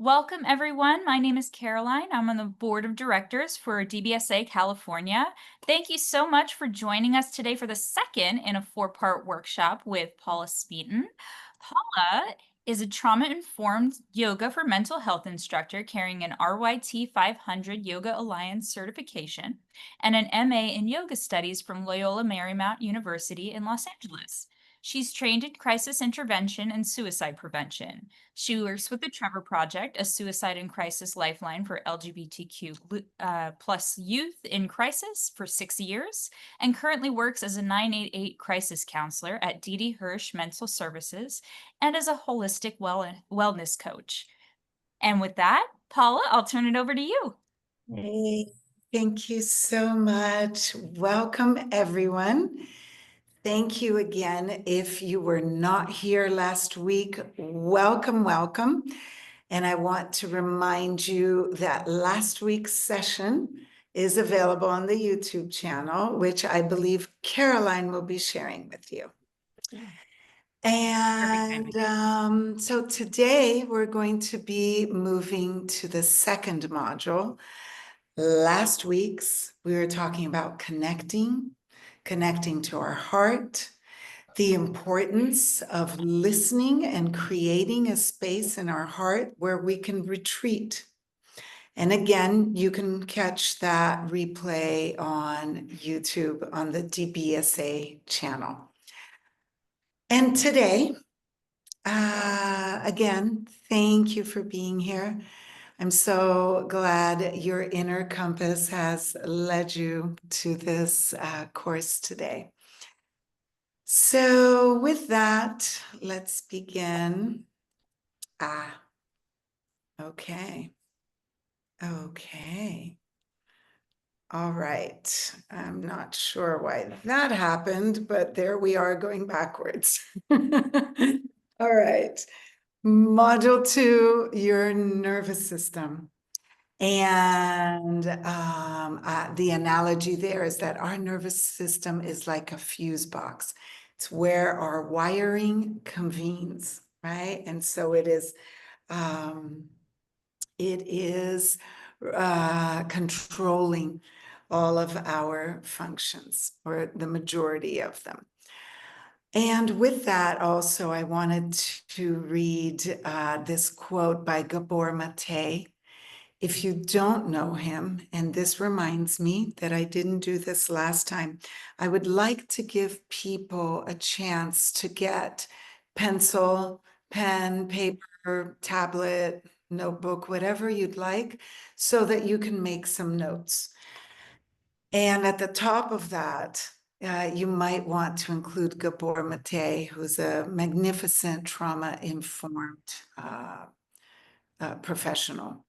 Welcome, everyone. My name is Caroline. I'm on the board of directors for DBSA California. Thank you so much for joining us today for the second in a four-part workshop with Paula Smeaton. Paula is a trauma-informed yoga for mental health instructor carrying an RYT 500 Yoga Alliance certification and an MA in yoga studies from Loyola Marymount University in Los Angeles. She's trained in crisis intervention and suicide prevention. She works with the Trevor Project, a suicide and crisis lifeline for LGBTQ plus youth in crisis for 6 years, and currently works as a 988 crisis counselor at D.D. Hirsch Mental Services and as a holistic wellness coach. And with that, Paula, I'll turn it over to you. Hey, thank you so much. Welcome, everyone. Thank you again. If you were not here last week, welcome, welcome. And I want to remind you that last week's session is available on the YouTube channel, which I believe Caroline will be sharing with you. And so today we're going to be moving to the second module. Last week's, we were talking about connecting to our heart, the importance of listening and creating a space in our heart where we can retreat. And again, you can catch that replay on YouTube on the DBSA channel. And today, again, thank you for being here. I'm so glad your inner compass has led you to this course today. So with that, let's begin. Okay. All right. I'm not sure why that happened, but there we are going backwards. All right. Module 2, your nervous system. And the analogy there is that our nervous system is like a fuse box. It's where our wiring convenes, right? And so it is controlling all of our functions, or the majority of them. And with that, also, I wanted to read this quote by Gabor Mate. If you don't know him, and this reminds me that I didn't do this last time, I would like to give people a chance to get pencil, pen, paper, tablet, notebook, whatever you'd like, so that you can make some notes. And at the top of that, you might want to include Gabor Mate, who's a magnificent trauma-informed professional.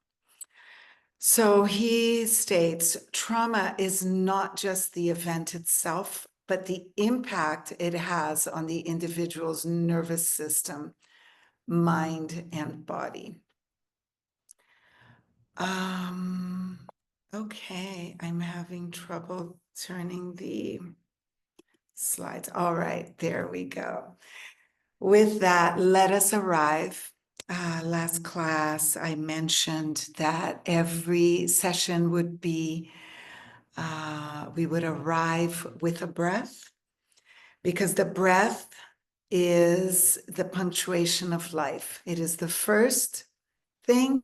So he states, trauma is not just the event itself, but the impact it has on the individual's nervous system, mind, and body. Okay, I'm having trouble turning the slides. All right, there we go. With that, let us arrive. Last class, I mentioned that every session would be, we would arrive with a breath, because the breath is the punctuation of life. It is the first thing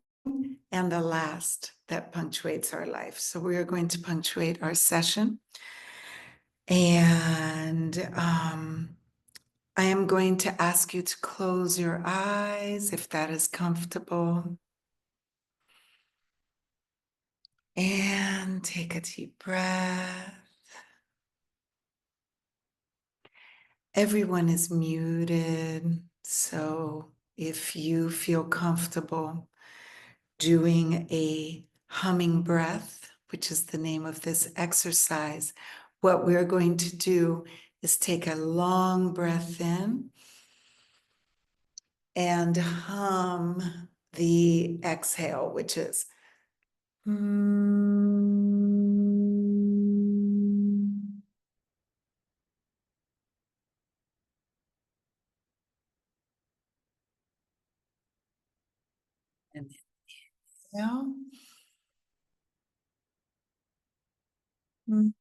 and the last that punctuates our life. So we are going to punctuate our session. And I am going to ask you to close your eyes if that is comfortable. And take a deep breath. Everyone is muted, so if you feel comfortable doing a humming breath, which is the name of this exercise, what we're going to do is take a long breath in and hum the exhale, which is and exhale. Mm.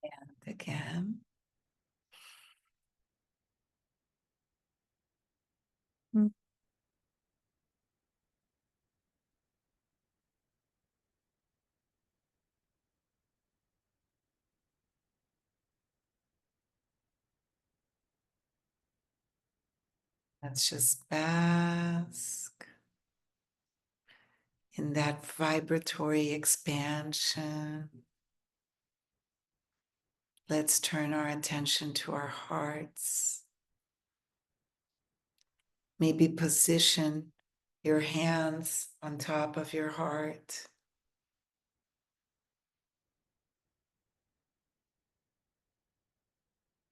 And again. Mm. Let's just bask in that vibratory expansion. Let's turn our attention to our hearts. Maybe position your hands on top of your heart.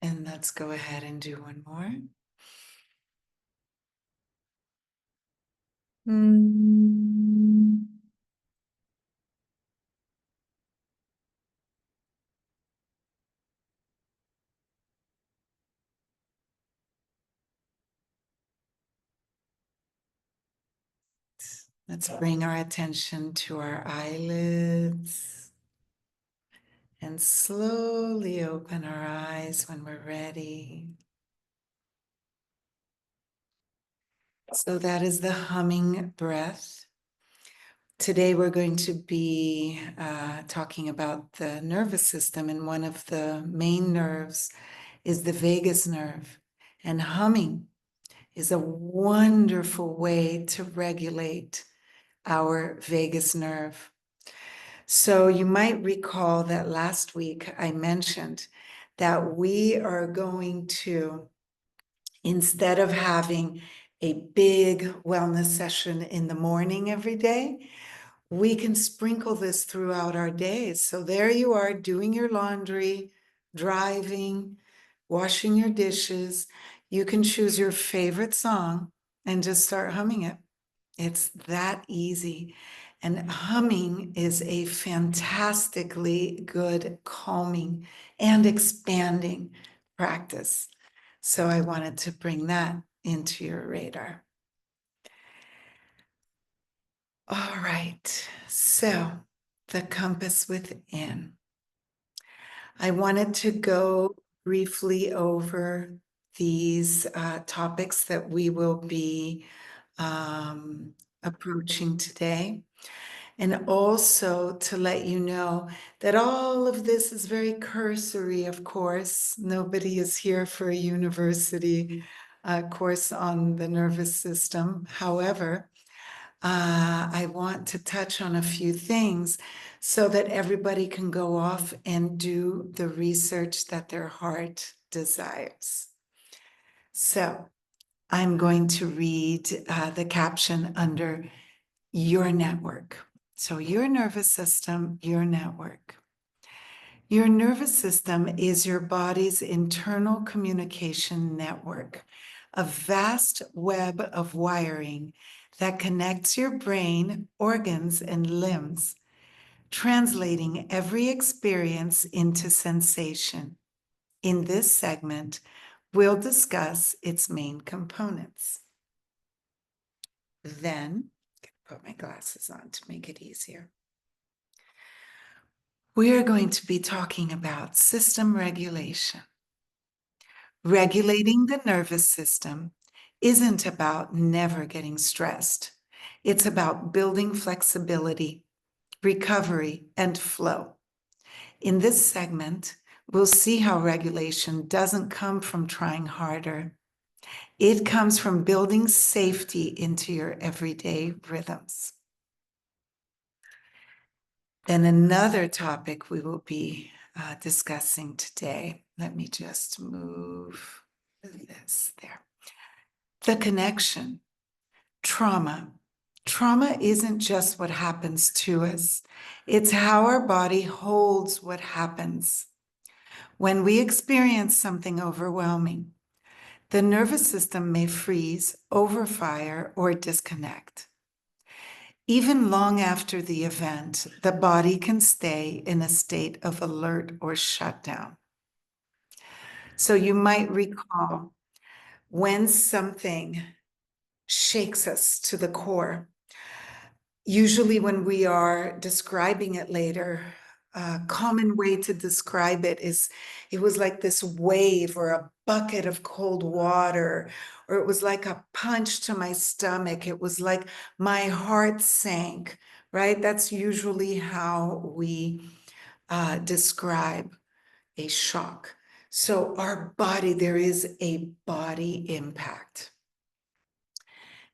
And let's go ahead and do one more. Mm. Let's bring our attention to our eyelids and slowly open our eyes when we're ready. So that is the humming breath. Today we're going to be talking about the nervous system, and one of the main nerves is the vagus nerve. And humming is a wonderful way to regulate our vagus nerve. So you might recall that last week I mentioned that we are going to, instead of having a big wellness session in the morning every day, we can sprinkle this throughout our days. So there you are doing your laundry, driving, washing your dishes. You can choose your favorite song and just start humming it. It's that easy. And humming is a fantastically good calming and expanding practice. So I wanted to bring that into your radar. All right, so the compass within. I wanted to go briefly over these topics that we will be approaching today. And also to let you know that all of this is very cursory, of course. Nobody is here for a university course on the nervous system. However, I want to touch on a few things so that everybody can go off and do the research that their heart desires. So I'm going to read the caption under your network. So your nervous system, your network. Your nervous system is your body's internal communication network, a vast web of wiring that connects your brain, organs, and limbs, translating every experience into sensation. In this segment, we'll discuss its main components. Then, put my glasses on to make it easier. We are going to be talking about system regulation. Regulating the nervous system isn't about never getting stressed. It's about building flexibility, recovery, and flow. In this segment, we'll see how regulation doesn't come from trying harder. It comes from building safety into your everyday rhythms. Then another topic we will be discussing today. Let me just move this there. The connection, trauma. Trauma isn't just what happens to us. It's how our body holds what happens. When we experience something overwhelming, the nervous system may freeze, overfire, or disconnect. Even long after the event, the body can stay in a state of alert or shutdown. So you might recall when something shakes us to the core, usually when we are describing it later, a common way to describe it is it was like this wave or a bucket of cold water, or it was like a punch to my stomach. It was like my heart sank, right? That's usually how we describe a shock. So our body, there is a body impact.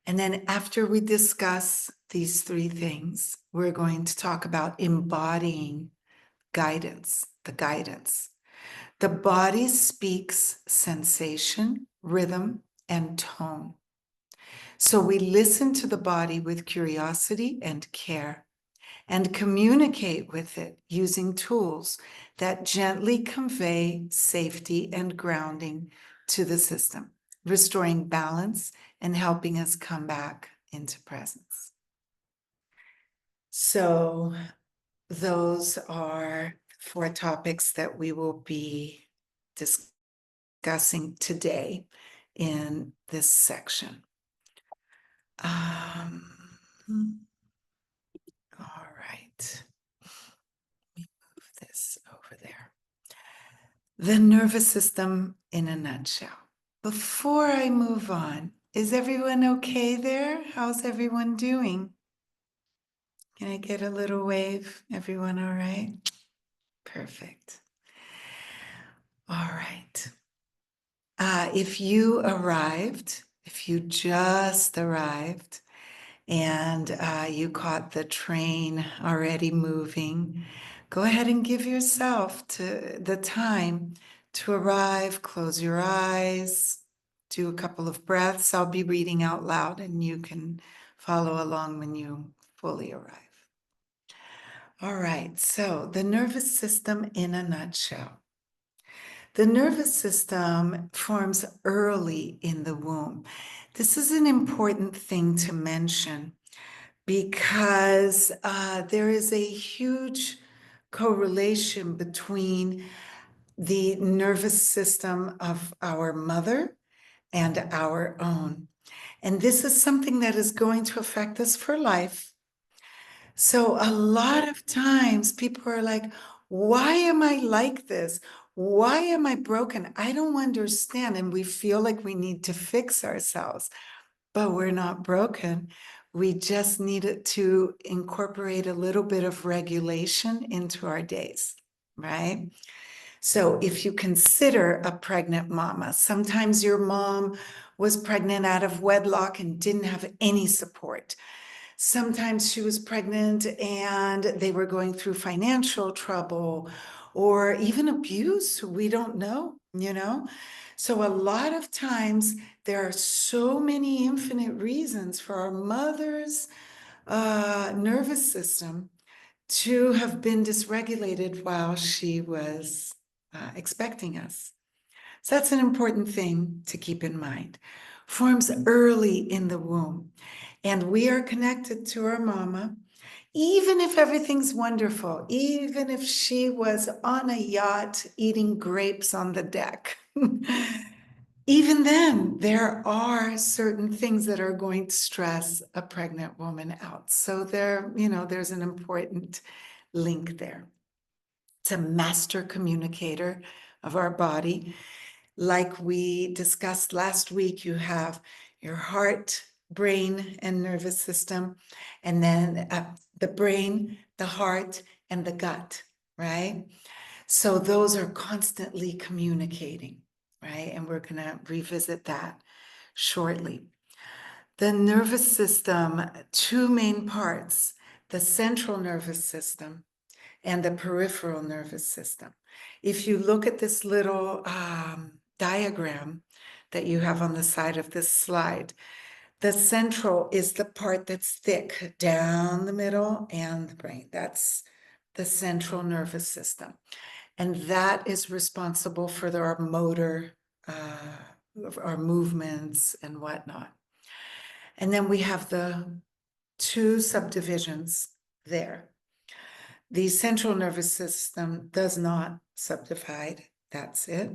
And then after we discuss these three things, we're going to talk about embodying guidance, the guidance. The body speaks sensation, rhythm, and tone. So we listen to the body with curiosity and care and communicate with it using tools that gently convey safety and grounding to the system, restoring balance and helping us come back into presence. So those are 4 topics that we will be discussing today in this section. All right. Let me move this over there. The nervous system in a nutshell. Before I move on, is everyone okay there? How's everyone doing? Can I get a little wave? Everyone all right? Perfect. All right. If you just arrived, and you caught the train already moving, go ahead and give yourself to the time to arrive. Close your eyes, do a couple of breaths. I'll be reading out loud and you can follow along when you fully arrive. All right, so the nervous system in a nutshell. The nervous system forms early in the womb. This is an important thing to mention because there is a huge correlation between the nervous system of our mother and our own. And this is something that is going to affect us for life. So a lot of times people are like, why am I like this? Why am I broken? I don't understand. And we feel like we need to fix ourselves, but we're not broken. We just needed to incorporate a little bit of regulation into our days, right? So if you consider a pregnant mama, sometimes your mom was pregnant out of wedlock and didn't have any support. Sometimes she was pregnant and they were going through financial trouble or even abuse. We don't know, So a lot of times there are so many infinite reasons for our mother's nervous system to have been dysregulated while she was expecting us. So that's an important thing to keep in mind. Forms early in the womb. And we are connected to our mama, even if everything's wonderful, even if she was on a yacht eating grapes on the deck. Even then, there are certain things that are going to stress a pregnant woman out. So there's an important link there. It's a master communicator of our body. Like we discussed last week, you have your heart, brain, and nervous system, and then the brain, the heart, and the gut, right? So those are constantly communicating, right? And we're going to revisit that shortly. The nervous system, 2 main parts, the central nervous system and the peripheral nervous system. If you look at this little diagram that you have on the side of this slide, the central is the part that's thick down the middle and the brain. That's the central nervous system. And that is responsible for our motor, our movements and whatnot. And then we have the two subdivisions there. The central nervous system does not subdivide, that's it.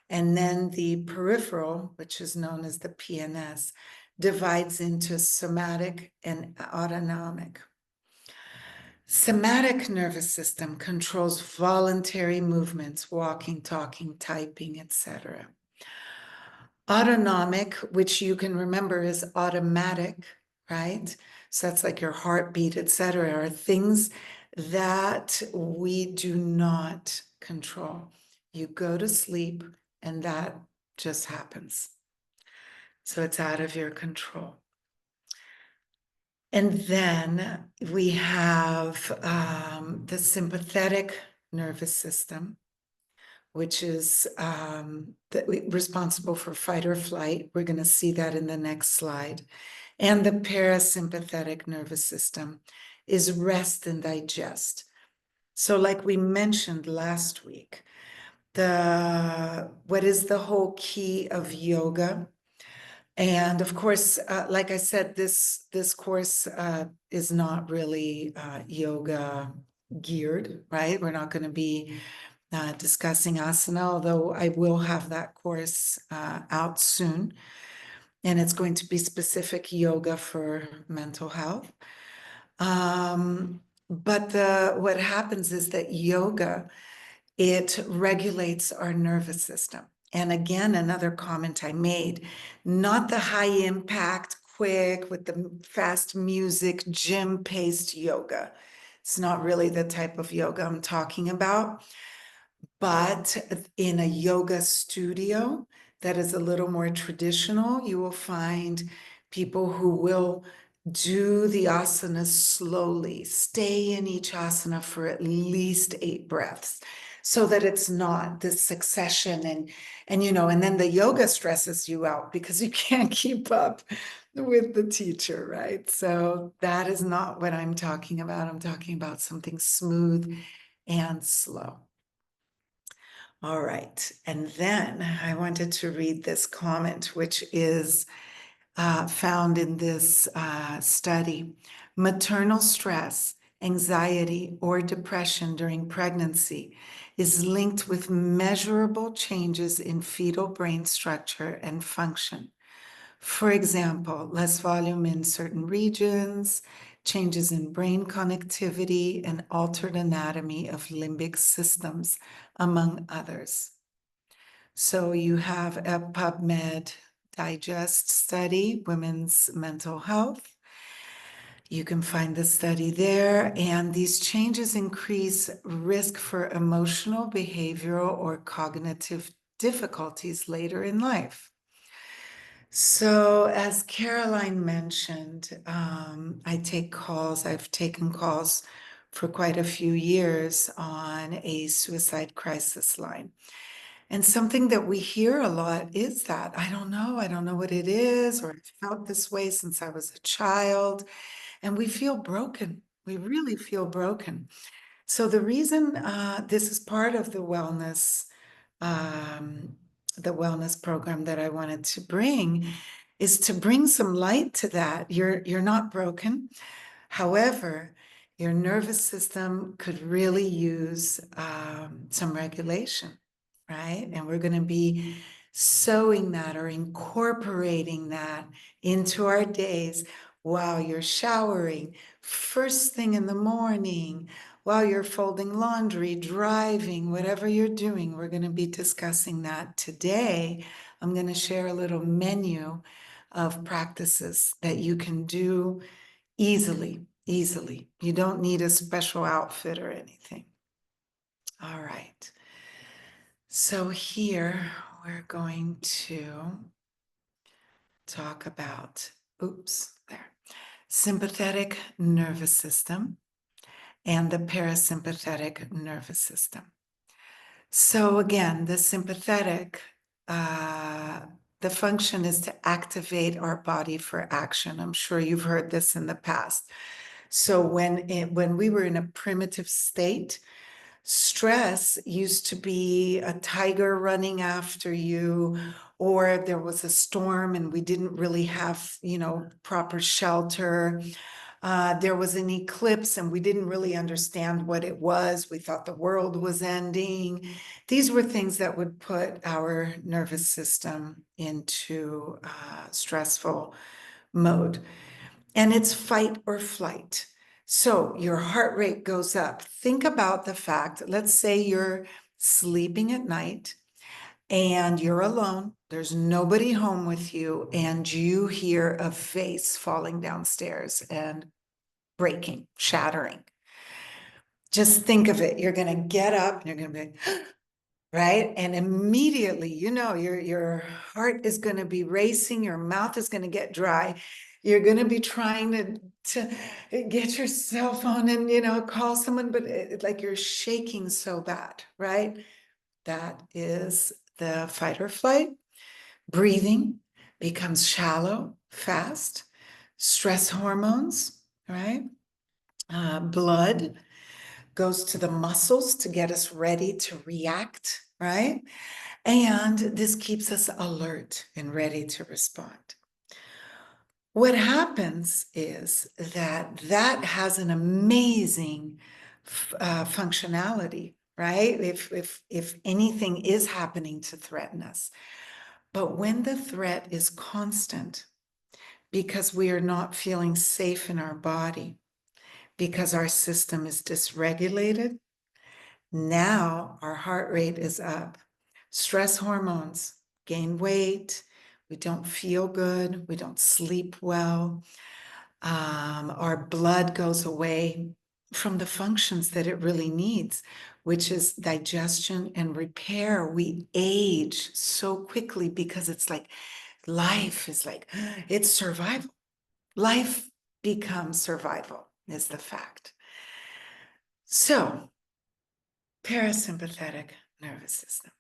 And then the peripheral, which is known as the PNS, divides into somatic and autonomic. Somatic nervous system controls voluntary movements, walking, talking, typing, etc. Autonomic, which you can remember is automatic, right? So that's like your heartbeat, etc., are things that we do not control. You go to sleep and that just happens. So it's out of your control. And then we have the sympathetic nervous system, which is responsible for fight or flight. We're going to see that in the next slide. And the parasympathetic nervous system is rest and digest. So like we mentioned last week, what is the whole key of yoga? And of course, like I said, this course is not really yoga geared, right? We're not going to be discussing asana, although I will have that course out soon. And it's going to be specific yoga for mental health. But what happens is that yoga, it regulates our nervous system. And again, another comment I made, not the high impact, quick, with the fast music, gym paced yoga. It's not really the type of yoga I'm talking about. But in a yoga studio that is a little more traditional, you will find people who will do the asanas slowly, stay in each asana for at least 8 breaths, so that it's not this succession and and then the yoga stresses you out because you can't keep up with the teacher, right? So that is not what I'm talking about. I'm talking about something smooth and slow. All right, and then I wanted to read this comment, which is found in this study. Maternal stress, anxiety, or depression during pregnancy is linked with measurable changes in fetal brain structure and function. For example, less volume in certain regions, changes in brain connectivity, and altered anatomy of limbic systems, among others. So you have a PubMed Digest study, Women's Mental Health. You can find the study there, and these changes increase risk for emotional, behavioral, or cognitive difficulties later in life. So, as Caroline mentioned, I take calls. I've taken calls for quite a few years on a suicide crisis line. And something that we hear a lot is that I don't know what it is, or I've felt this way since I was a child. And we feel broken. We really feel broken. So, the reason this is part of the wellness program that I wanted to bring is to bring some light to that. You're not broken. However, your nervous system could really use some regulation, right? And we're going to be sewing that or incorporating that into our days while you're showering, first thing in the morning, while you're folding laundry, driving, whatever you're doing. We're going to be discussing that today. I'm going to share a little menu of practices that you can do easily. You don't need a special outfit or anything. All right. So here we're going to talk about, sympathetic nervous system and the parasympathetic nervous system. So again, the sympathetic, the function is to activate our body for action. I'm sure you've heard this in the past. So when we were in a primitive state, stress used to be a tiger running after you, or there was a storm and we didn't really have, proper shelter. There was an eclipse and we didn't really understand what it was. We thought the world was ending. These were things that would put our nervous system into stressful mode. And it's fight or flight. So your heart rate goes up. Think about the fact, let's say you're sleeping at night and you're alone, there's nobody home with you, and you hear a vase falling downstairs and breaking, shattering. Just think of it. You're going to get up and you're going to be, right? And immediately, your heart is going to be racing, your mouth is going to get dry. You're going to be trying to get your cell phone and, call someone, but like you're shaking so bad, right? That is the fight or flight. Breathing becomes shallow, fast. Stress hormones, right? Blood goes to the muscles to get us ready to react, right? And this keeps us alert and ready to respond. What happens is that has an amazing functionality, right? If anything is happening to threaten us. But when the threat is constant, because we are not feeling safe in our body, because our system is dysregulated, now our heart rate is up. Stress hormones gain weight. We don't feel good. We don't sleep well. Our blood goes away from the functions that it really needs, which is digestion and repair. We age so quickly because it's like life is like, it's survival. Life becomes survival, is the fact. So, parasympathetic nervous system.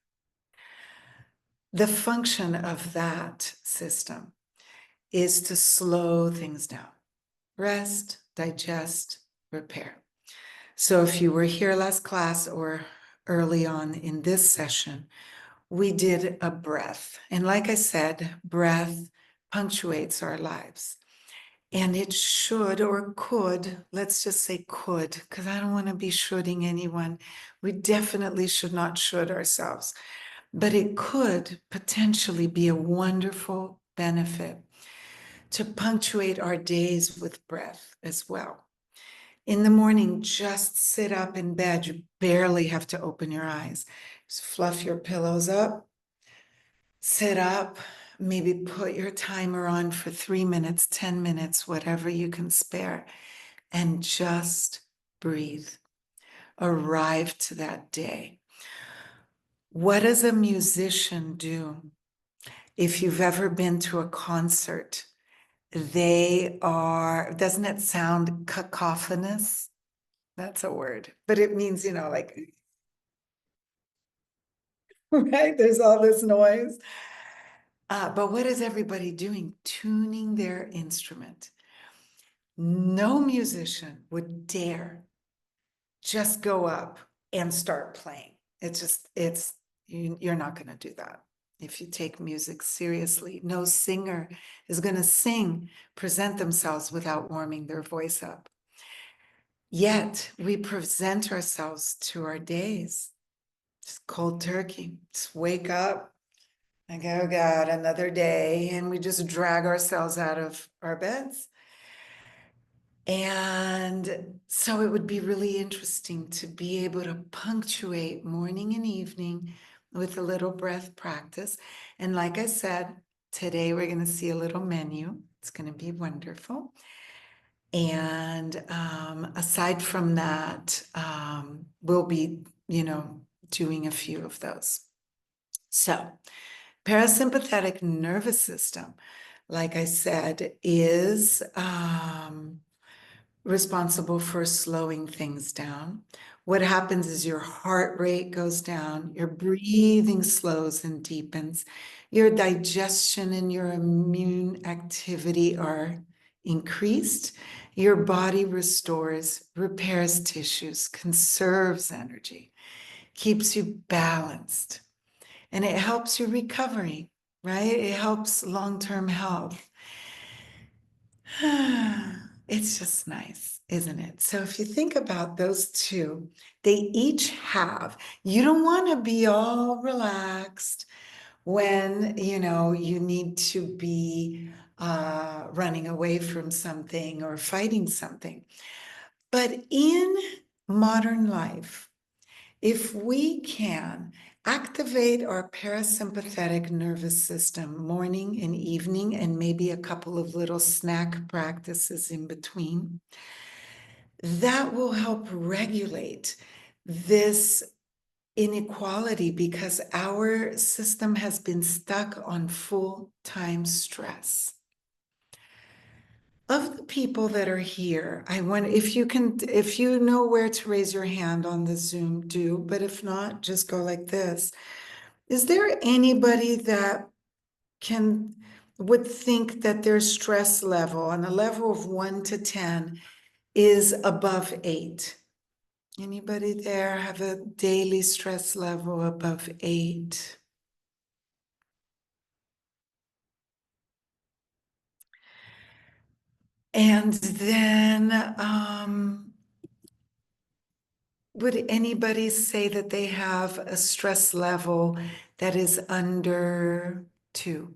The function of that system is to slow things down, rest, digest, repair. So if you were here last class or early on in this session, we did a breath. And like I said, breath punctuates our lives. And it should or could, let's just say could, because I don't want to be shoulding anyone. We definitely should not should ourselves. But it could potentially be a wonderful benefit to punctuate our days with breath as well. In the morning, just sit up in bed. You barely have to open your eyes. Just fluff your pillows up, sit up, maybe put your timer on for 3 minutes, 10 minutes, whatever you can spare, and just breathe. Arrive to that day. What does a musician do? If you've ever been to a concert, doesn't it sound cacophonous? That's a word, but it means, like, right? There's all this noise. But what is everybody doing? Tuning their instrument. No musician would dare just go up and start playing. You're not going to do that. If you take music seriously, no singer is going to sing, present themselves without warming their voice up. Yet we present ourselves to our days. Just cold turkey. Just wake up. Like, oh God, another day. And we just drag ourselves out of our beds. And so it would be really interesting to be able to punctuate morning and evening with a little breath practice. And like I said, today we're going to see a little menu. It's going to be wonderful. And aside from that, we'll be, doing a few of those. So, parasympathetic nervous system, like I said, is responsible for slowing things down. What happens is your heart rate goes down, your breathing slows and deepens, your digestion and your immune activity are increased, your body restores, repairs tissues, conserves energy, keeps you balanced, and it helps your recovery, right? It helps long-term health. It's just nice, isn't it? So if you think about those two, they each have, you don't want to be all relaxed when, you need to be running away from something or fighting something. But in modern life, if we can activate our parasympathetic nervous system morning and evening, and maybe a couple of little snack practices in between, that will help regulate this inequality because our system has been stuck on full-time stress. Of the people that are here, I wonder if you know where to raise your hand on the Zoom, do, but if not, just go like this. Is there anybody that would think that their stress level on a level of 1 to 10 is above 8? Anybody there have a daily stress level above 8? And then would anybody say that they have a stress level that is under 2?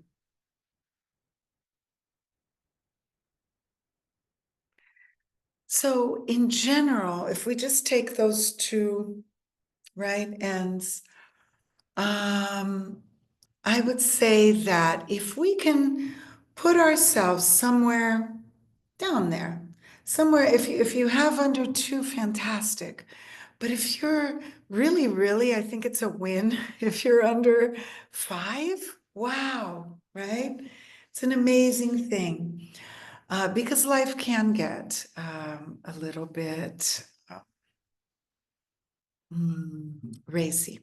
So in general, if we just take those two right ends, I would say that if we can put ourselves somewhere down there, somewhere, if you have under 2, fantastic. But if you're really, really, I think it's a win. If you're under 5, wow, right? It's an amazing thing because life can get a little bit racy.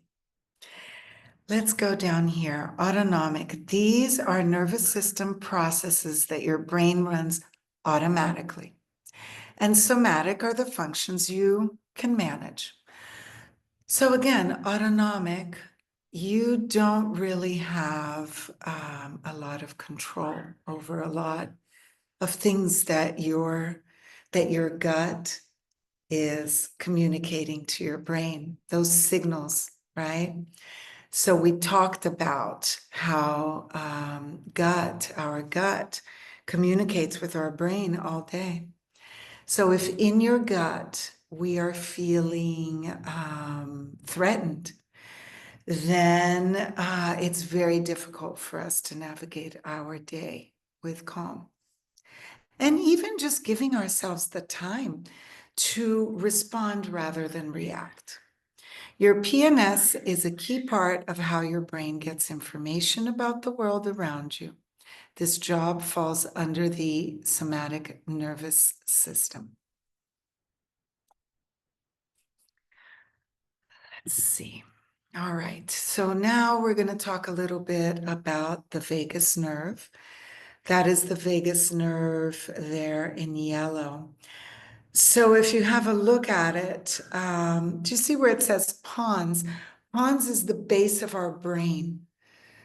Let's go down here. Autonomic. These are nervous system processes that your brain runs automatically. And somatic are the functions you can manage. So again, autonomic, you don't really have a lot of control over a lot of things that your gut is communicating to your brain, those signals, right? So we talked about how our gut communicates with our brain all day. So if in your gut we are feeling threatened, then it's very difficult for us to navigate our day with calm. And even just giving ourselves the time to respond rather than react. Your PNS is a key part of how your brain gets information about the world around you. This job falls under the somatic nervous system. Let's see. All right, so now we're going to talk a little bit about the vagus nerve. That is the vagus nerve there in yellow. So if you have a look at it, do you see where it says pons? Pons is the base of our brain.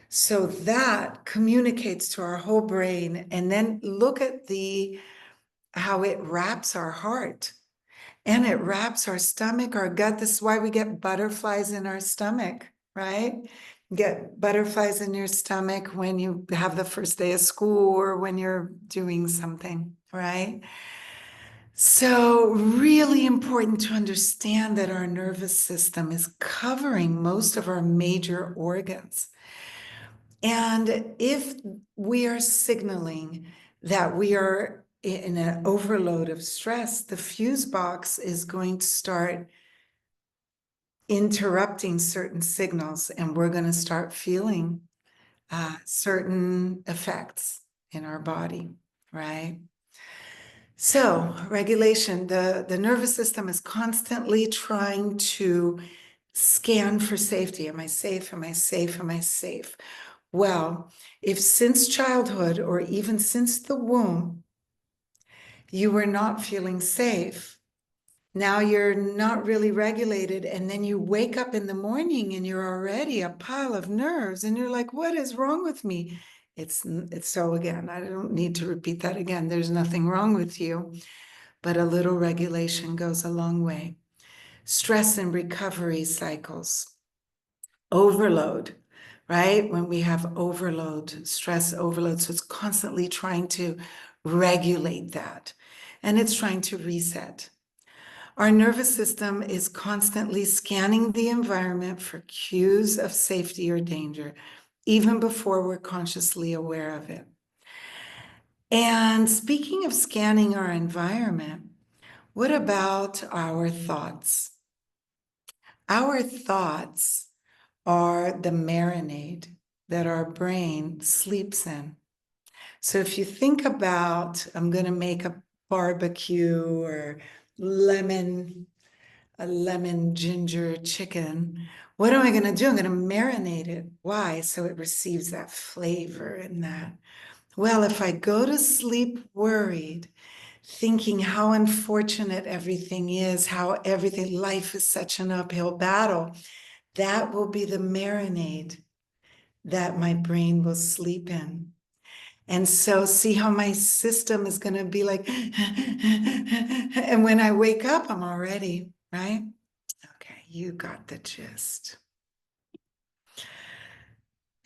So that communicates to our whole brain. And then look at how it wraps our heart. And it wraps our stomach, our gut. This is why we get butterflies in our stomach, right? Get butterflies in your stomach when you have the first day of school or when you're doing something, right? So really important to understand that our nervous system is covering most of our major organs. And if we are signaling that we are in an overload of stress, the fuse box is going to start interrupting certain signals, and we're going to start feeling certain effects in our body, right? So regulation, the nervous system is constantly trying to scan for safety. Am I safe? Am I safe? Am I safe? Well, if since childhood or even since the womb, you were not feeling safe, now you're not really regulated, and then you wake up in the morning and you're already a pile of nerves and you're like, what is wrong with me? It's so again, I don't need to repeat that again. There's nothing wrong with you, but a little regulation goes a long way. Stress and recovery cycles, overload, right? When we have overload, stress overload, so it's constantly trying to regulate that, and it's trying to reset. Our nervous system is constantly scanning the environment for cues of safety or danger, even before we're consciously aware of it. And speaking of scanning our environment, what about our thoughts? Our thoughts are the marinade that our brain sleeps in. So if you think about, I'm going to make a barbecue or a lemon ginger chicken. What am I going to do? I'm going to marinate it. Why? So it receives that flavor and that. Well, if I go to sleep worried, thinking how unfortunate everything is, how everything, life is such an uphill battle, that will be the marinade that my brain will sleep in. And so, see how my system is going to be like, and when I wake up, I'm already, right? Okay, you got the gist.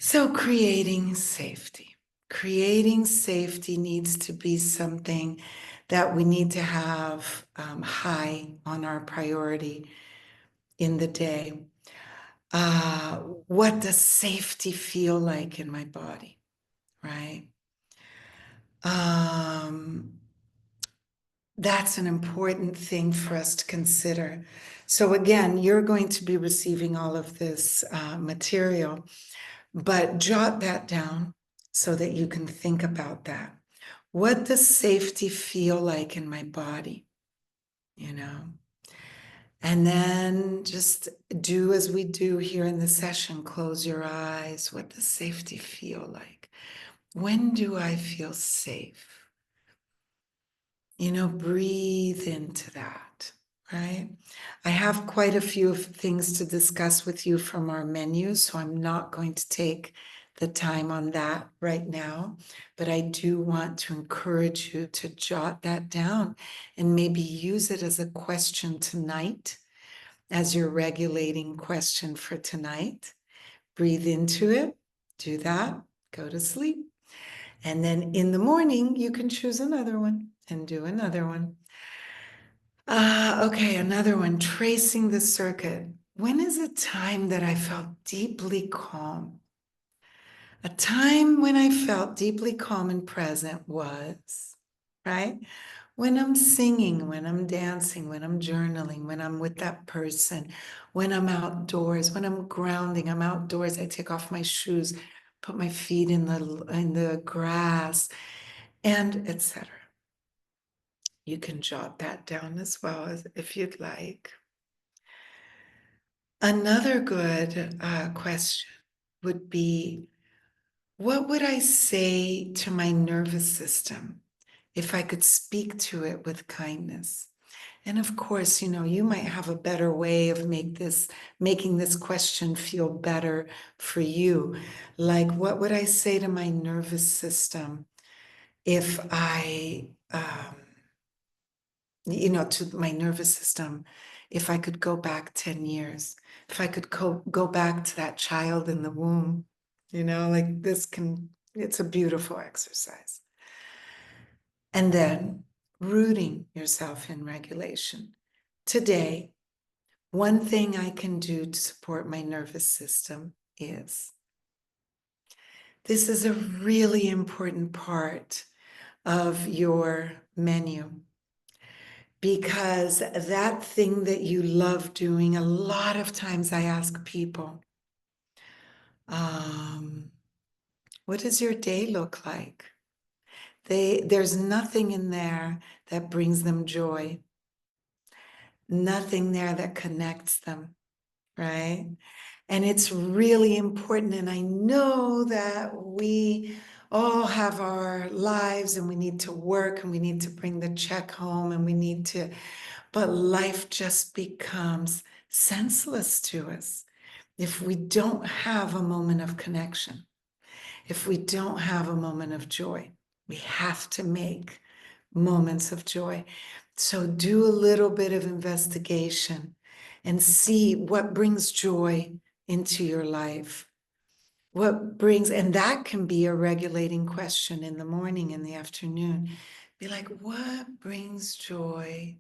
So, creating safety. Creating safety needs to be something that we need to have high on our priority in the day. What does safety feel like in my body, right? That's an important thing for us to consider. So again, you're going to be receiving all of this material, but jot that down so that you can think about that. What does safety feel like in my body? You know? And then just do as we do here in the session, close your eyes. What does safety feel like? When do I feel safe? Breathe into that, right? I have quite a few things to discuss with you from our menu, so I'm not going to take the time on that right now, but I do want to encourage you to jot that down and maybe use it as a question tonight, as your regulating question for tonight. Breathe into it, do that, go to sleep. And then in the morning, you can choose another one and do another one. Okay, another one, tracing the circuit. When is a time that I felt deeply calm? A time when I felt deeply calm and present was, right? When I'm singing, when I'm dancing, when I'm journaling, when I'm with that person, when I'm outdoors, when I'm grounding, I'm outdoors, I take off my shoes, put my feet in the grass, and etc. You can jot that down as well if you'd like. Another good question would be, what would I say to my nervous system if I could speak to it with kindness? And of course, you might have a better way of making this question feel better for you. Like, what would I say to my nervous system if to my nervous system, if I could go back 10 years, if I could go back to that child in the womb, like it's a beautiful exercise. And then rooting yourself in regulation. Today, one thing I can do to support my nervous system is, this is a really important part of your menu. Because that thing that you love doing, a lot of times I ask people, what does your day look like? There's nothing in there that brings them joy, nothing there that connects them, right? And it's really important. And I know that we all have our lives and we need to work and we need to bring the check home and but life just becomes senseless to us if we don't have a moment of connection, if we don't have a moment of joy. We have to make moments of joy. So do a little bit of investigation and see what brings joy into your life. What brings, and that can be a regulating question in the morning, in the afternoon. Be like, what brings joy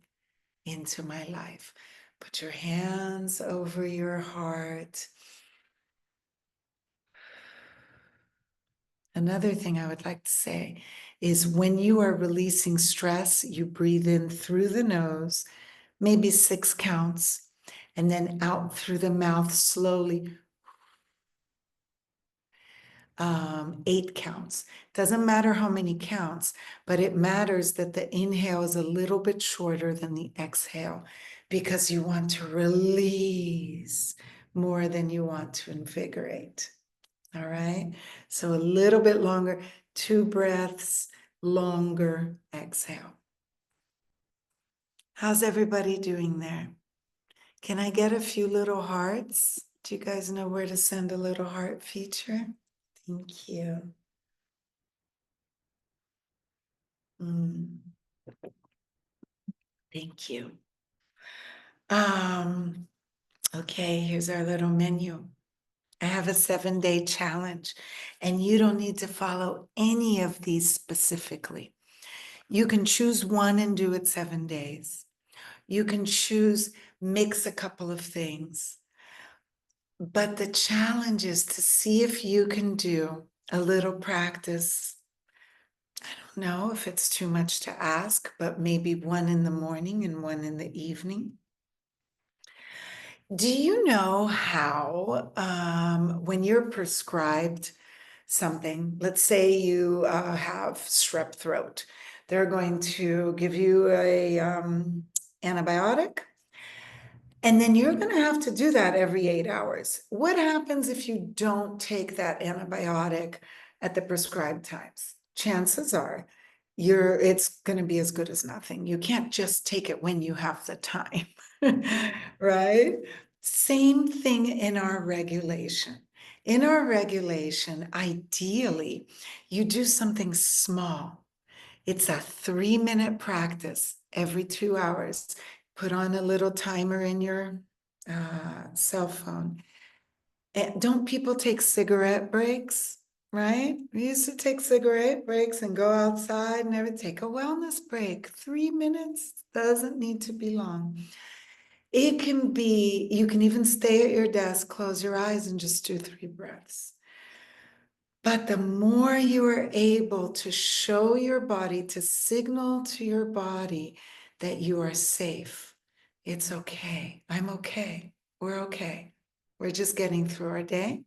into my life? Put your hands over your heart. Another thing I would like to say is when you are releasing stress, you breathe in through the nose, maybe 6 counts, and then out through the mouth slowly, 8 counts. Doesn't matter how many counts, but it matters that the inhale is a little bit shorter than the exhale because you want to release more than you want to invigorate. All right, so a little bit longer, 2 breaths, longer exhale. How's everybody doing there? Can I get a few little hearts? Do you guys know where to send a little heart feature? Thank you. Thank you. Okay, here's our little menu. I have a 7-day challenge, and you don't need to follow any of these specifically. You can choose one and do it 7 days. You can choose, mix a couple of things. But the challenge is to see if you can do a little practice. I don't know if it's too much to ask, but maybe one in the morning and one in the evening. Do you know how, when you're prescribed something, let's say you have strep throat, they're going to give you a antibiotic, and then you're going to have to do that every 8 hours. What happens if you don't take that antibiotic at the prescribed times? Chances are it's going to be as good as nothing. You can't just take it when you have the time, right? Same thing in our regulation. In our regulation, ideally, you do something small. It's a 3-minute practice every 2 hours. Put on a little timer in your cell phone. And don't people take cigarette breaks, right? We used to take cigarette breaks and go outside and everything. Take a wellness break. 3 minutes doesn't need to be long. It can be, you can even stay at your desk, close your eyes, and just do 3 breaths. But the more you are able to show your body, to signal to your body that you are safe, it's okay, I'm okay, we're okay, we're just getting through our day,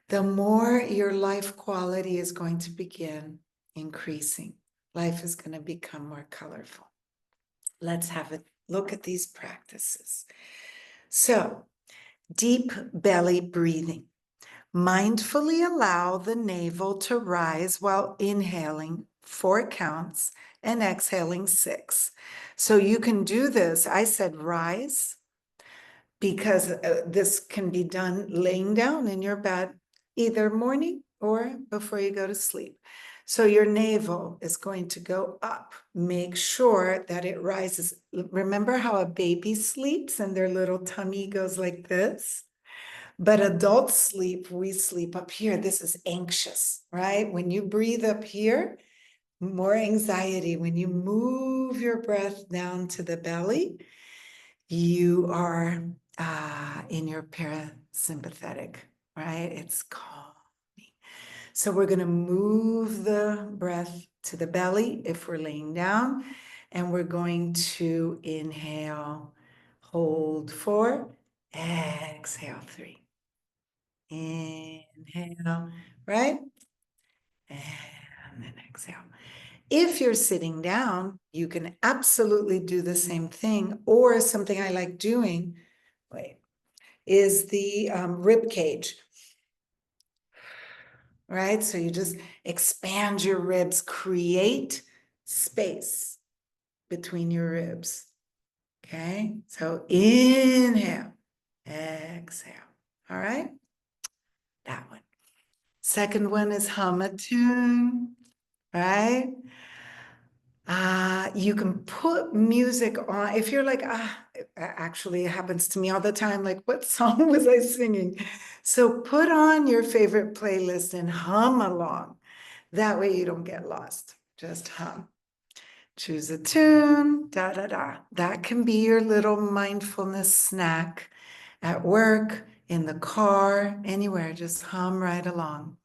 the more your life quality is going to begin increasing. Life is going to become more colorful. Let's have a look at these practices. So, deep belly breathing. Mindfully allow the navel to rise while inhaling 4 counts and exhaling 6. So you can do this. I said rise because this can be done laying down in your bed, either morning or before you go to sleep. So your navel is going to go up. Make sure that it rises. Remember how a baby sleeps and their little tummy goes like this? But adults sleep, we sleep up here. This is anxious, right? When you breathe up here, more anxiety. When you move your breath down to the belly, you are in your parasympathetic, right? It's calming. So we're going to move the breath to the belly if we're laying down, and we're going to inhale, hold 4, exhale 3. Inhale, right? And then exhale. If you're sitting down, you can absolutely do the same thing, or something I like doing, is the rib cage, right? So you just expand your ribs, create space between your ribs, okay? So inhale, exhale, all right? That one. Second one is hum a tune, right? You can put music on if you're like, actually, it happens to me all the time. Like, what song was I singing? So put on your favorite playlist and hum along. That way you don't get lost. Just hum. Choose a tune, da da da. That can be your little mindfulness snack at work, in the car, anywhere. Just hum right along.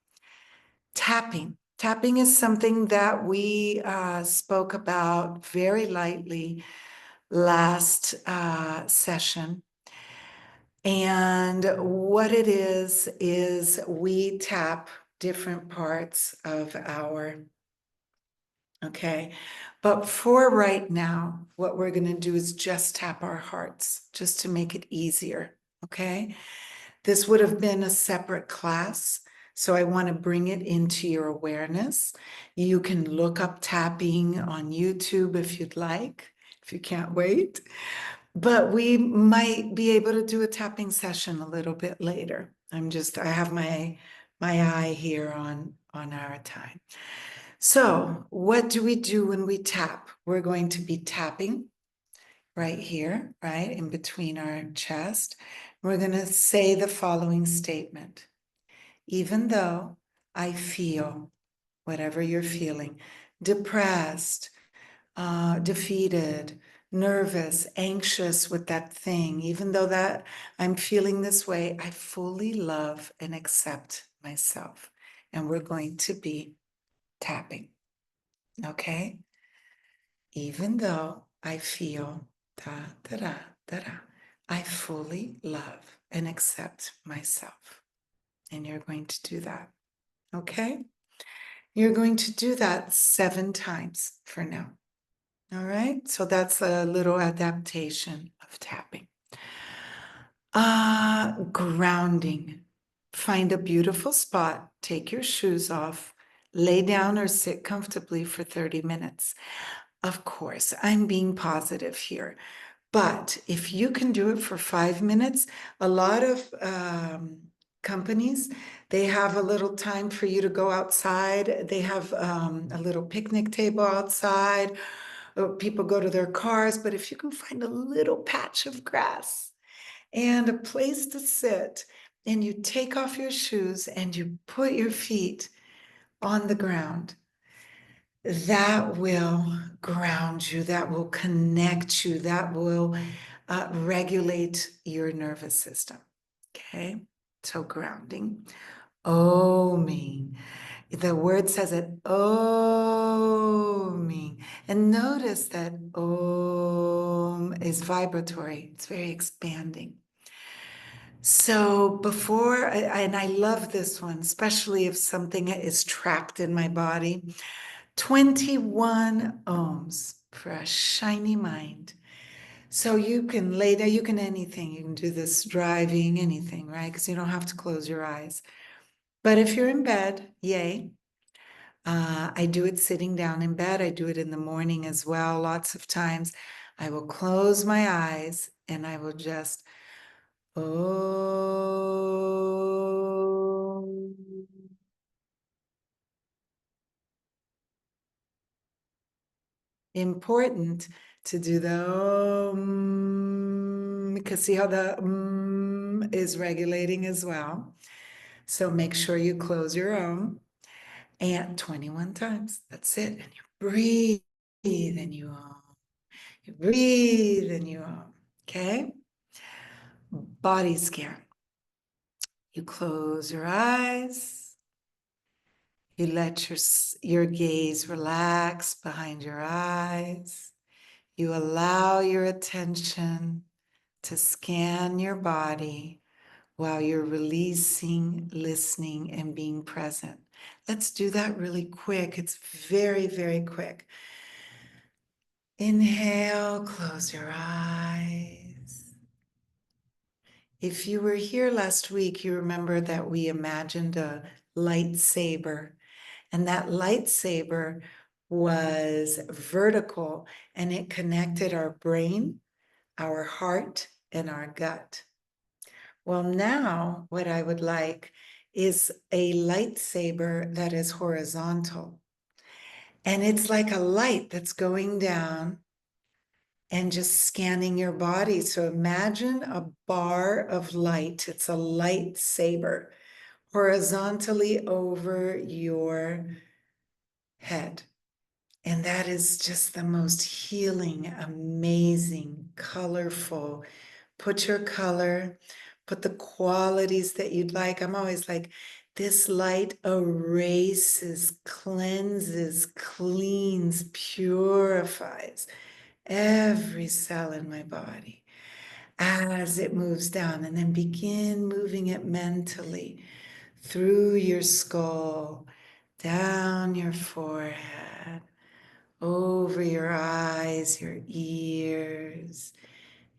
Tapping. Tapping is something that we spoke about very lightly last session. And what it is we tap different parts of our, okay? But for right now, what we're going to do is just tap our hearts, just to make it easier, okay? This would have been a separate class, so I want to bring it into your awareness. You can look up tapping on YouTube if you'd like, if you can't wait. But we might be able to do a tapping session a little bit later. I have my eye here on our time. So what do we do when we tap? We're going to be tapping right here, right in between our chest. We're going to say the following statement. Even though I feel whatever you're feeling, depressed, defeated, nervous, anxious with that thing, even though that I'm feeling this way, I fully love and accept myself. And we're going to be tapping, okay? Even though I feel da da da da da, I fully love and accept myself. And you're going to do that, okay? You're going to do that 7 times for now. All right, so that's a little adaptation of tapping. Grounding. Find a beautiful spot, take your shoes off, lay down or sit comfortably for 30 minutes. Of course, I'm being positive here, but if you can do it for 5 minutes, a lot of companies, they have a little time for you to go outside. They have a little picnic table outside. People go to their cars, but if you can find a little patch of grass and a place to sit, and you take off your shoes and you put your feet on the ground, that will ground you, that will connect you, that will regulate your nervous system. Okay, so grounding. Oming. The word says it, oming. And notice that om is vibratory, it's very expanding. So before, and I love this one, especially if something is trapped in my body, 21 ohms for a shiny mind. So you can lay down, you can anything, you can do this driving, anything, right? Because you don't have to close your eyes. But if you're in bed, yay. I do it sitting down in bed. I do it in the morning as well. Lots of times I will close my eyes and I will just, oh. Important to do the because see how the is regulating as well. So make sure you close your and 21 times. That's it. And you breathe and you you breathe and you okay? Body scan. You close your eyes. You let your gaze relax behind your eyes. You allow your attention to scan your body while you're releasing, listening, and being present. Let's do that really quick. It's very, very quick. Inhale, close your eyes. If you were here last week, you remember that we imagined a lightsaber, and that lightsaber was vertical and it connected our brain, our heart, and our gut. Well, now what I would like is a lightsaber that is horizontal. And it's like a light that's going down and just scanning your body. So imagine a bar of light. It's a lightsaber horizontally over your head. And that is just the most healing, amazing, colorful. Put your color, put the qualities that you'd like. I'm always like, this light erases, cleanses, cleans, purifies every cell in my body as it moves down. And then begin moving it mentally through your skull, down your forehead, over your eyes, your ears,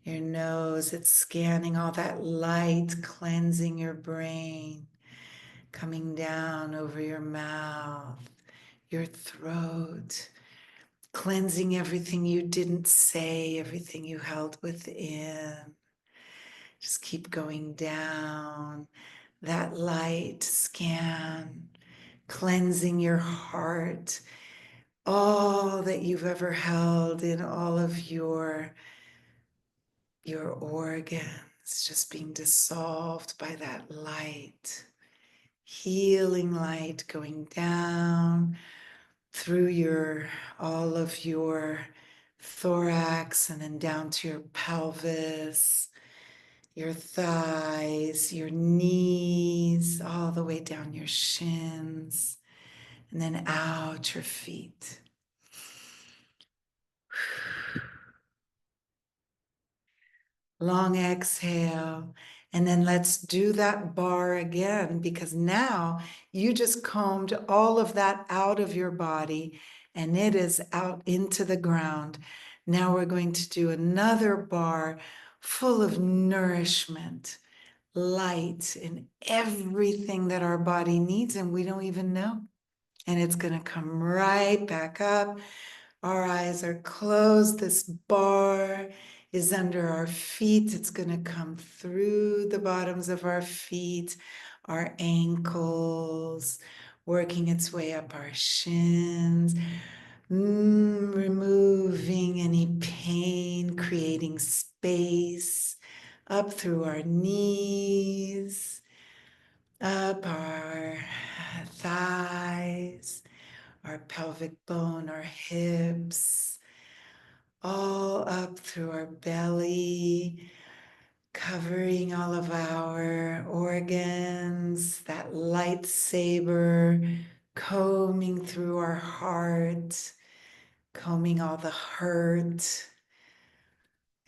your nose. It's scanning all that light, cleansing your brain, coming down over your mouth, your throat, cleansing everything you didn't say, everything you held within. Just keep going down. That light scan, cleansing your heart, all that you've ever held in all of your organs just being dissolved by that light, healing light going down through all of your thorax and then down to your pelvis, your thighs, your knees, all the way down your shins, and then out your feet. Long exhale. And then let's do that bar again, because now you just combed all of that out of your body and it is out into the ground. Now we're going to do another bar full of nourishment, light, and everything that our body needs and we don't even know. And it's going to come right back up. Our eyes are closed. This bar is under our feet. It's going to come through the bottoms of our feet, our ankles, working its way up our shins, removing any pain, creating space up through our knees, up our thighs, our pelvic bone, our hips, all up through our belly, covering all of our organs, that lightsaber combing through our heart, combing all the hurt,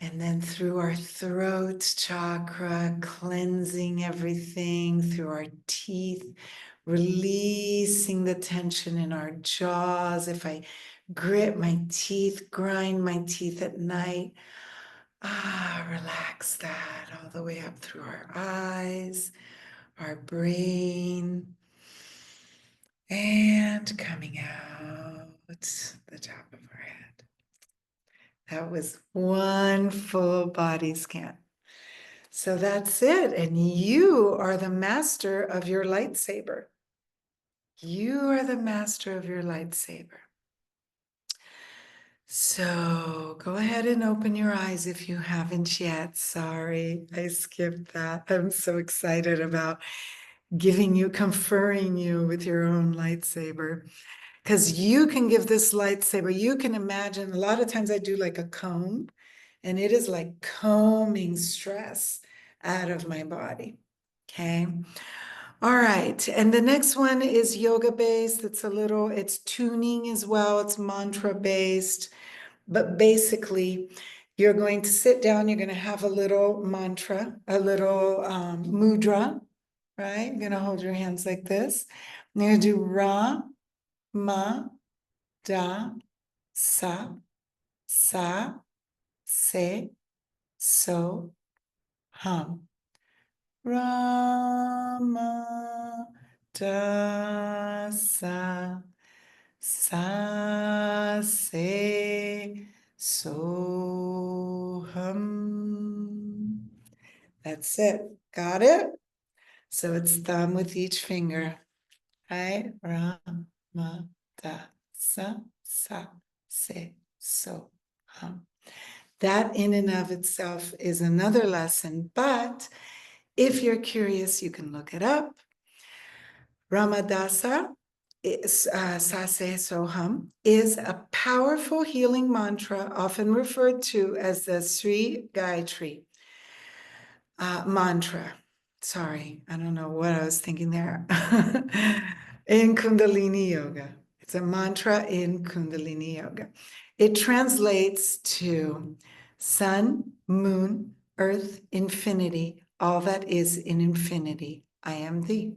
and then through our throat chakra, cleansing everything through our teeth, releasing the tension in our jaws. If I grit my teeth, grind my teeth at night, relax that all the way up through our eyes, our brain, and coming out the top of our head. That was one full body scan. So that's it. And you are the master of your lightsaber. You are the master of your lightsaber. So go ahead and open your eyes if you haven't yet. Sorry, I skipped that. I'm so excited about conferring you with your own lightsaber. Because you can give this lightsaber, you can imagine, a lot of times I do like a comb, and it is like combing stress out of my body. Okay. All right. And the next one is yoga based. It's tuning as well. It's mantra based. But basically, you're going to sit down, you're going to have a little mantra, a little mudra, right? You're going to hold your hands like this. And you're going to do Ra, Ma, Da, Sa, Sa, Se, So, Hum. Rama Dasa Sase Soham. That's it. Got it? So it's thumb with each finger. Right? Ra, ma, da, sa, se, so, hum. That in and of itself is another lesson, but if you're curious, you can look it up. Ramadasa is Sase Soham is a powerful healing mantra, often referred to as the Sri Gayatri mantra. Sorry, I don't know what I was thinking there. In Kundalini Yoga. It's a mantra in Kundalini Yoga. It translates to sun, moon, earth, infinity, all that is in infinity. I am thee.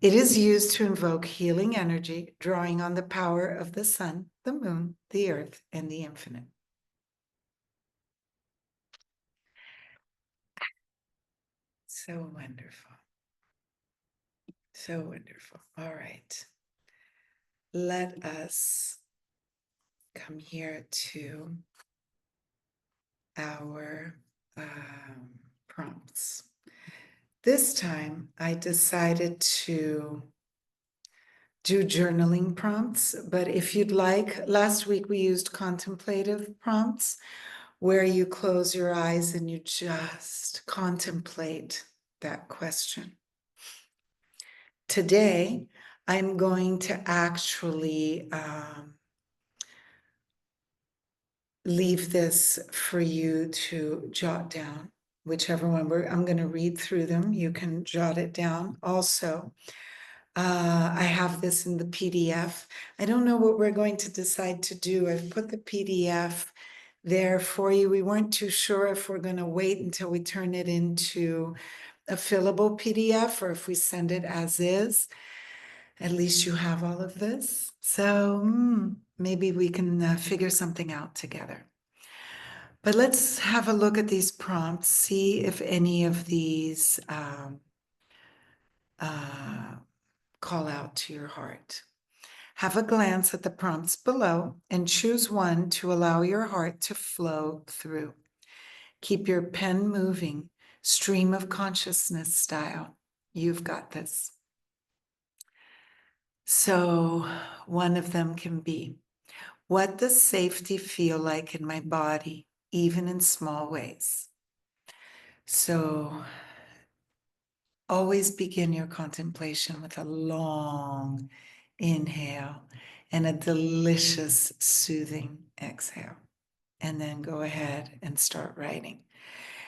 It is used to invoke healing energy, drawing on the power of the sun, the moon, the earth, and the infinite. So wonderful. So wonderful. All right. Let us come here to our prompts. This time I decided to do journaling prompts, but if you'd like, last week we used contemplative prompts where you close your eyes and you just contemplate that question. Today, I'm going to actually leave this for you to jot down, whichever one. I'm going to read through them. You can jot it down. Also, I have this in the PDF. I don't know what we're going to decide to do. I've put the PDF there for you. We weren't too sure if we're going to wait until we turn it into a fillable PDF or if we send it as is. At least you have all of this. So maybe we can figure something out together. But let's have a look at these prompts, see if any of these call out to your heart. Have a glance at the prompts below and choose one to allow your heart to flow through. Keep your pen moving, stream of consciousness style. You've got this. So one of them can be, what does safety feel like in my body, even in small ways? So always begin your contemplation with a long inhale and a delicious, soothing exhale. And then go ahead and start writing.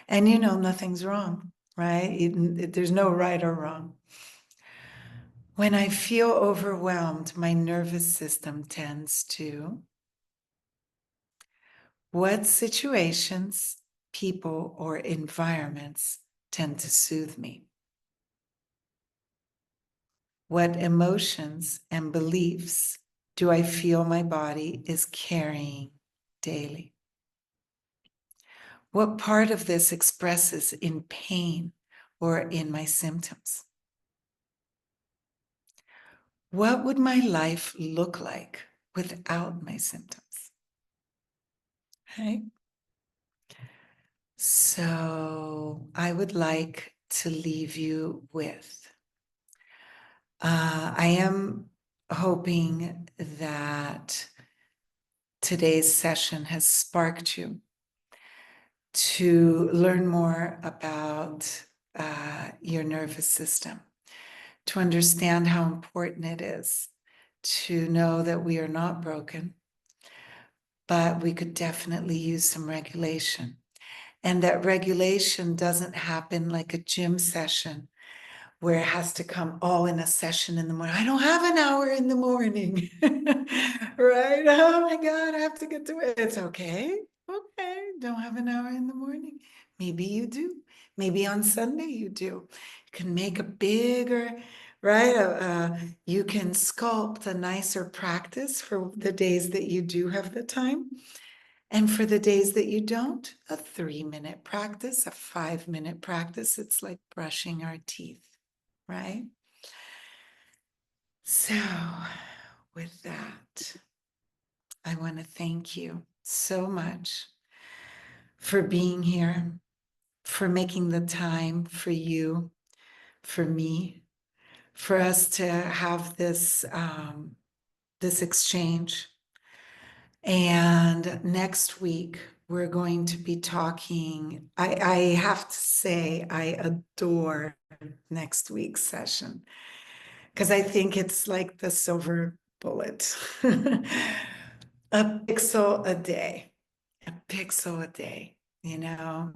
And you know, nothing's wrong, right? There's no right or wrong. When I feel overwhelmed, my nervous system tends to. What situations, people, or environments tend to soothe me? What emotions and beliefs do I feel my body is carrying daily? What part of this expresses in pain or in my symptoms? What would my life look like without my symptoms? Okay. So I would like to leave you with, I am hoping that today's session has sparked you to learn more about your nervous system, to understand how important it is to know that we are not broken, but we could definitely use some regulation. And that regulation doesn't happen like a gym session where it has to come all in a session in the morning. I don't have an hour in the morning, right? Oh my God, I have to get to it. It's okay. Okay, don't have an hour in the morning. Maybe you do. Maybe on Sunday you do. You can make a bigger, right? You can sculpt a nicer practice for the days that you do have the time. And for the days that you don't, a 3-minute practice, a 5-minute practice. It's like brushing our teeth, right? So, with that, I want to thank you so much for being here, for making the time for you, for me, for us to have this this exchange. And next week, we're going to be talking. I have to say, I adore next week's session because I think it's like the silver bullet. A pixel a day, a pixel a day, you know,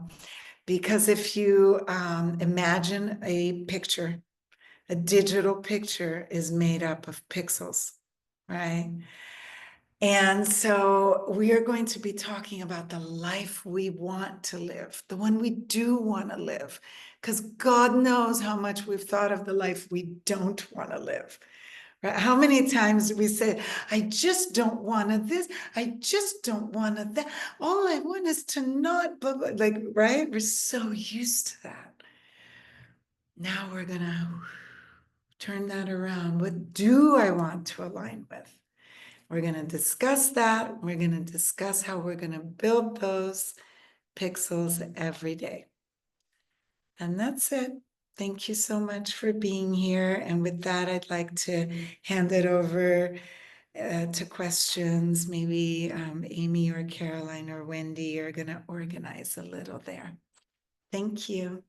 because if you imagine a picture, a digital picture is made up of pixels, right? And so we are going to be talking about the life we want to live, the one we do want to live, because God knows how much we've thought of the life we don't want to live. Right? How many times we say, I just don't want to this, I just don't want to that. All I want is to not, blah, blah, like, right? We're so used to that. Now we're going to turn that around. What do I want to align with? We're going to discuss that. We're going to discuss how we're going to build those pixels every day. And that's it. Thank you so much for being here. And with that, I'd like to hand it over to questions. Maybe Amy or Caroline or Wendy are going to organize a little there. Thank you.